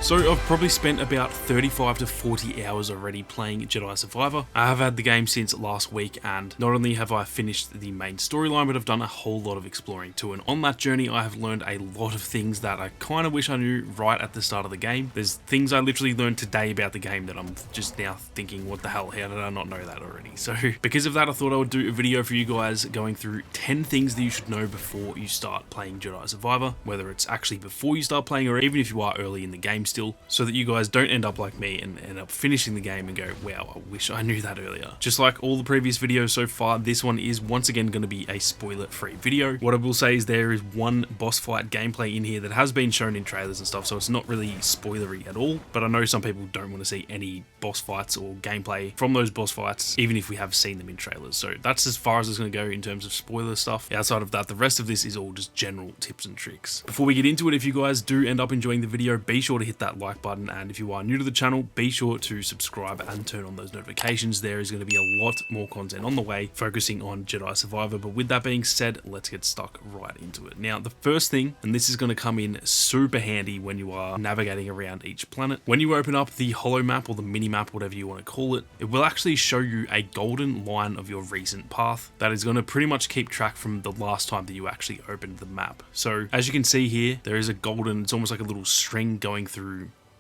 So I've probably spent about 35 to 40 hours already playing Jedi Survivor. I have had the game since last week, and not only have I finished the main storyline, but I've done a whole lot of exploring too. And on that journey, I have learned a lot of things that I kind of wish I knew right at the start of the game. There's things I literally learned today about the game that I'm just now thinking, what the hell, how did I not know that already? So because of that, I thought I would do a video for you guys going through 10 things that you should know before you start playing Jedi Survivor, whether it's actually before you start playing or even if you are early in the game still, so that you guys don't end up like me and end up finishing the game and go, wow, I wish I knew that earlier. Just like all the previous videos so far, this one is once again going to be a spoiler-free video. What I will say is there is one boss fight gameplay in here that has been shown in trailers and stuff, so it's not really spoilery at all, but I know some people don't want to see any boss fights or gameplay from those boss fights, even if we have seen them in trailers. So that's as far as it's going to go in terms of spoiler stuff. Outside of that, the rest of this is all just general tips and tricks. Before we get into it, if you guys do end up enjoying the video, be sure to hit that like button, and if you are new to the channel, be sure to subscribe and turn on those notifications. There is going to be a lot more content on the way focusing on Jedi Survivor, but with that being said, let's get stuck right into it. Now, the first thing, and this is going to come in super handy when you are navigating around each planet, when you open up the holo map or the mini map, whatever you want to call it, it will actually show you a golden line of your recent path that is going to pretty much keep track from the last time that you actually opened the map. So as you can see here, there is a golden, it's almost like a little string going through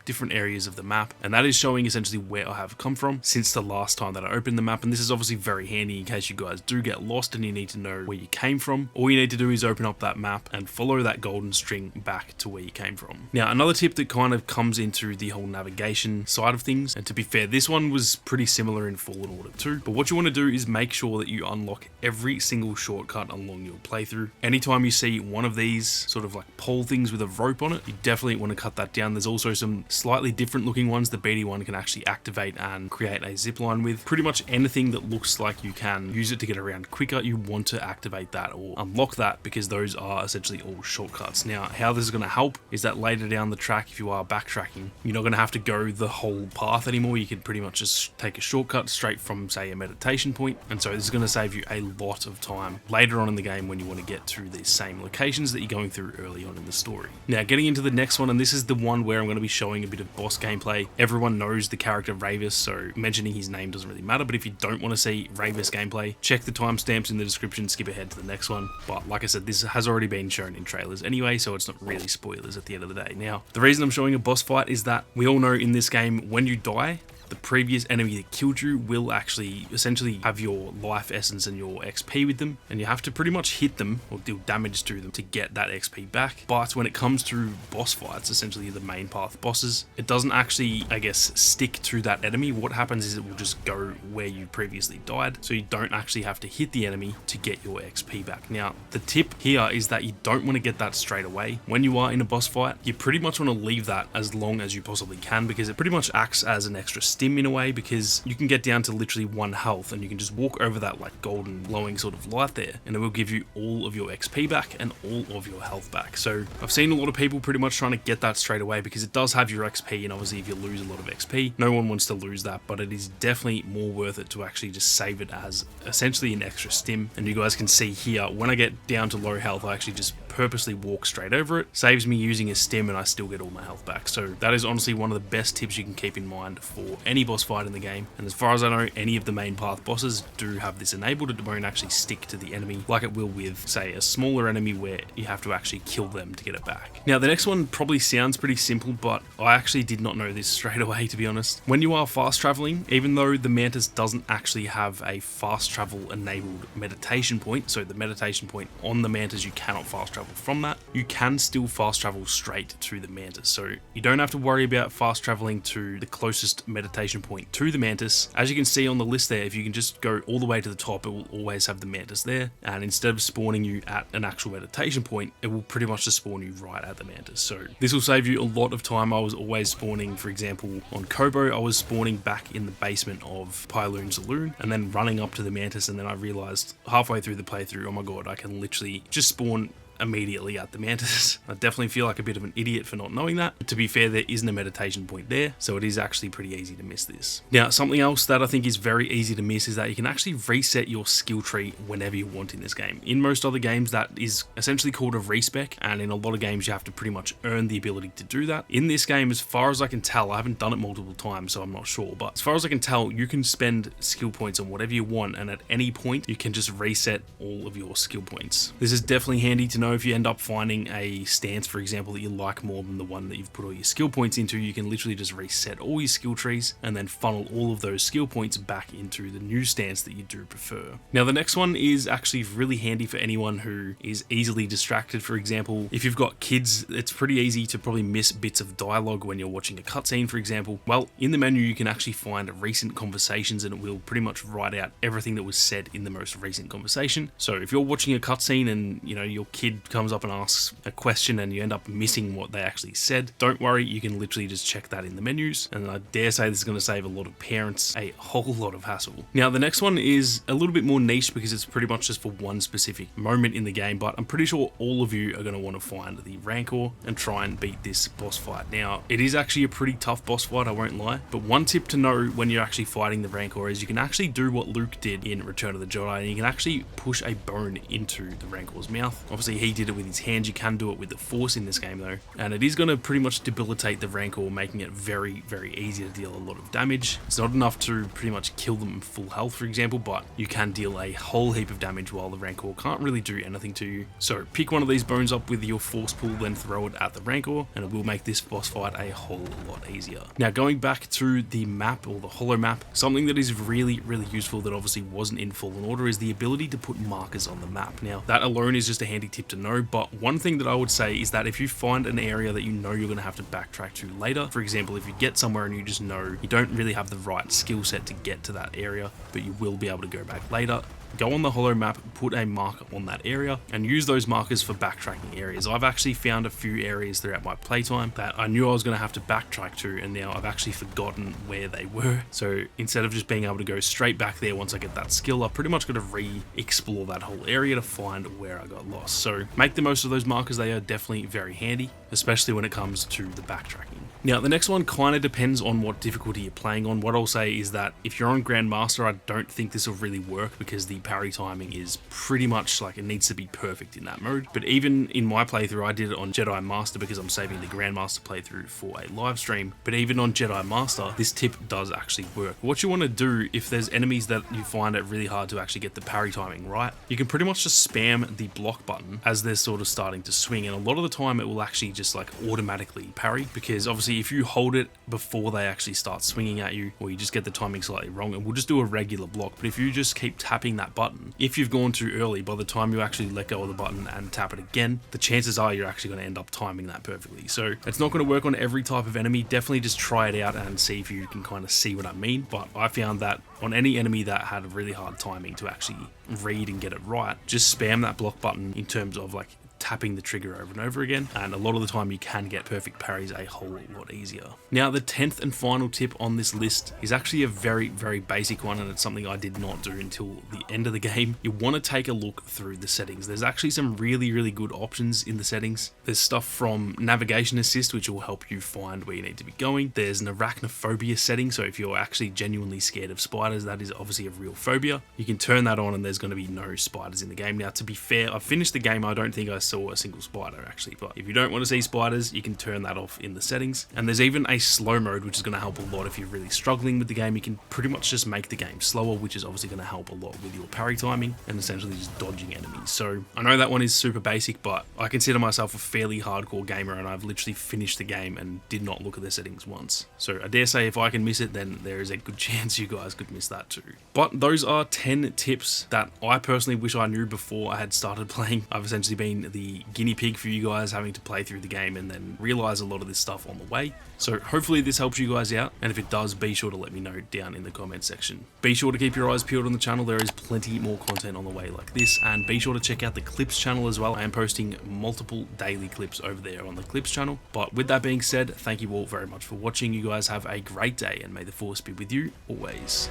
different areas of the map, and that is showing essentially where I have come from since the last time that I opened the map. And this is obviously very handy in case you guys do get lost and you need to know where you came from. All you need to do is open up that map and follow that golden string back to where you came from. Now, another tip that kind of comes into the whole navigation side of things, and to be fair, this one was pretty similar in Fallen Order 2, but what you want to do is make sure that you unlock every single shortcut along your playthrough. Anytime you see one of these sort of like pole things with a rope on it, you definitely want to cut that down. There's also some slightly different looking ones. The BD1 can actually activate and create a zip line with. Pretty much anything that looks like you can use it to get around quicker, you want to activate that or unlock that, because those are essentially all shortcuts. Now, how this is going to help is that later down the track, if you are backtracking, you're not going to have to go the whole path anymore. You can pretty much just take a shortcut straight from, say, a meditation point, and so this is going to save you a lot of time later on in the game when you want to get to these same locations that you're going through early on in the story. Now, getting into the next one, and this is the one where I'm going to be showing a bit of boss gameplay. Everyone knows the character Ravis, so mentioning his name doesn't really matter, but if you don't want to see Ravis gameplay, check the timestamps in the description, skip ahead to the next one. But like I said, this has already been shown in trailers anyway, so it's not really spoilers at the end of the day. Now, the reason I'm showing a boss fight is that we all know in this game, when you die, the previous enemy that killed you will actually essentially have your life essence and your XP with them, and you have to pretty much hit them or deal damage to them to get that XP back. But when it comes to boss fights, essentially the main path bosses, it doesn't actually, I guess, stick to that enemy. What happens is it will just go where you previously died, so you don't actually have to hit the enemy to get your XP back. Now, the tip here is that you don't want to get that straight away. When you are in a boss fight, you pretty much want to leave that as long as you possibly can, because it pretty much acts as an extra stim in a way, because you can get down to literally 1 health and you can just walk over that like golden glowing sort of light there, and it will give you all of your XP back and all of your health back. So I've seen a lot of people pretty much trying to get that straight away, because it does have your XP, and obviously if you lose a lot of XP, no one wants to lose that, but it is definitely more worth it to actually just save it as essentially an extra stim. And you guys can see here, when I get down to low health, I actually just purposely walk straight over it. Saves me using a stim, and I still get all my health back. So that is honestly one of the best tips you can keep in mind for any boss fight in the game. And as far as I know, any of the main path bosses do have this enabled. It won't actually stick to the enemy like it will with, say, a smaller enemy where you have to actually kill them to get it back. Now, the next one probably sounds pretty simple, but I actually did not know this straight away, to be honest. When you are fast traveling, even though the Mantis doesn't actually have a fast travel enabled meditation point, so the meditation point on the Mantis, you cannot fast travel from that, you can still fast travel straight to the Mantis. So you don't have to worry about fast traveling to the closest meditation point to the Mantis. As you can see on the list there, if you can just go all the way to the top, it will always have the Mantis there, and instead of spawning you at an actual meditation point, it will pretty much just spawn you right at the Mantis. So this will save you a lot of time. I was always spawning, for example, on Kobo, I was spawning back in the basement of Pyloon Saloon and then running up to the Mantis, and then I realized halfway through the playthrough, oh my god, I can literally just spawn immediately at the mantis. I definitely feel like a bit of an idiot for not knowing that. To be fair, there isn't a meditation point there, so it is actually pretty easy to miss this. Now, something else that I think is very easy to miss is that you can actually reset your skill tree whenever you want in this game. In most other games, that is essentially called a respec, and in a lot of games you have to pretty much earn the ability to do that. In this game, as far as I can tell, I haven't done it multiple times, so I'm not sure, but as far as I can tell, you can spend skill points on whatever you want, and at any point you can just reset all of your skill points. This is definitely handy to know if you end up finding a stance, for example, that you like more than the one that you've put all your skill points into. You can literally just reset all your skill trees and then funnel all of those skill points back into the new stance that you do prefer. Now, the next one is actually really handy for anyone who is easily distracted. For example, if you've got kids, it's pretty easy to probably miss bits of dialogue when you're watching a cutscene, for example. Well, in the menu you can actually find recent conversations, and it will pretty much write out everything that was said in the most recent conversation. So if you're watching a cutscene and your kid comes up and asks a question and you end up missing what they actually said, don't worry, you can literally just check that in the menus, and I dare say this is going to save a lot of parents a whole lot of hassle. Now, the next one is a little bit more niche because it's pretty much just for one specific moment in the game, but I'm pretty sure all of you are going to want to find the Rancor and try and beat this boss fight. Now, it is actually a pretty tough boss fight, I won't lie, but one tip to know when you're actually fighting the Rancor is you can actually do what Luke did in Return of the Jedi, and you can actually push a bone into the Rancor's mouth. Obviously, he did it with his hands. You can do it with the Force in this game though, and it is going to pretty much debilitate the Rancor, making it very, very easy to deal a lot of damage. It's not enough to pretty much kill them full health, for example, but you can deal a whole heap of damage while the Rancor can't really do anything to you. So pick one of these bones up with your Force pull, then throw it at the Rancor, and it will make this boss fight a whole lot easier. Now, going back to the map, or the holo map, something that is really, really useful that obviously wasn't in Fallen Order is the ability to put markers on the map. Now, that alone is just a handy tip to know, but one thing that I would say is that if you find an area that you know you're going to have to backtrack to later, for example, if you get somewhere and you just know you don't really have the right skill set to get to that area, but you will be able to go back later, go on the holo map, put a marker on that area, and use those markers for backtracking areas. I've actually found a few areas throughout my playtime that I knew I was going to have to backtrack to, and now I've actually forgotten where they were. So instead of just being able to go straight back there once I get that skill, I've pretty much got to re-explore that whole area to find where I got lost. So make the most of those markers. They are definitely very handy, especially when it comes to the backtracking. Now, the next one kind of depends on what difficulty you're playing on. What I'll say is that if you're on Grandmaster, I don't think this will really work because the parry timing is pretty much like it needs to be perfect in that mode. But even in my playthrough, I did it on Jedi Master because I'm saving the Grandmaster playthrough for a live stream. But even on Jedi Master, this tip does actually work. What you want to do if there's enemies that you find it really hard to actually get the parry timing right, you can pretty much just spam the block button as they're sort of starting to swing. And a lot of the time it will actually just like automatically parry, because obviously if you hold it before they actually start swinging at you, or you just get the timing slightly wrong, and we'll just do a regular block. But if you just keep tapping that button, if you've gone too early, by the time you actually let go of the button and tap it again, the chances are you're actually going to end up timing that perfectly. So it's not going to work on every type of enemy. Definitely just try it out and see if you can kind of see what I mean. But I found that on any enemy that had a really hard timing to actually read and get it right, just spam that block button in terms of like tapping the trigger over and over again, and a lot of the time you can get perfect parries a whole lot easier. Now, the 10th and final tip on this list is actually a very, very basic one, and it's something I did not do until the end of the game. You want to take a look through the settings. There's actually some really, really good options in the settings. There's stuff from navigation assist, which will help you find where you need to be going. There's an arachnophobia setting, so if you're actually genuinely scared of spiders, that is obviously a real phobia. You can turn that on and there's going to be no spiders in the game. Now, to be fair, I've finished the game. I don't think I saw a single spider actually, but if you don't want to see spiders, you can turn that off in the settings. And there's even a slow mode, which is going to help a lot if you're really struggling with the game. You can pretty much just make the game slower, which is obviously going to help a lot with your parry timing and essentially just dodging enemies. So I know that one is super basic, but I consider myself a fairly hardcore gamer, and I've literally finished the game and did not look at the settings once. So I dare say if I can miss it, then there is a good chance you guys could miss that too. But those are 10 tips that I personally wish I knew before I had started playing. I've essentially been the guinea pig for you guys, having to play through the game and then realize a lot of this stuff on the way. So hopefully this helps you guys out, and if it does, be sure to let me know down in the comment section. Be sure to keep your eyes peeled on the channel. There is plenty more content on the way like this, and be sure to check out the Clips channel as well. I am posting multiple daily clips over there on the Clips channel. But with that being said, thank you all very much for watching. You guys have a great day, and may the Force be with you always.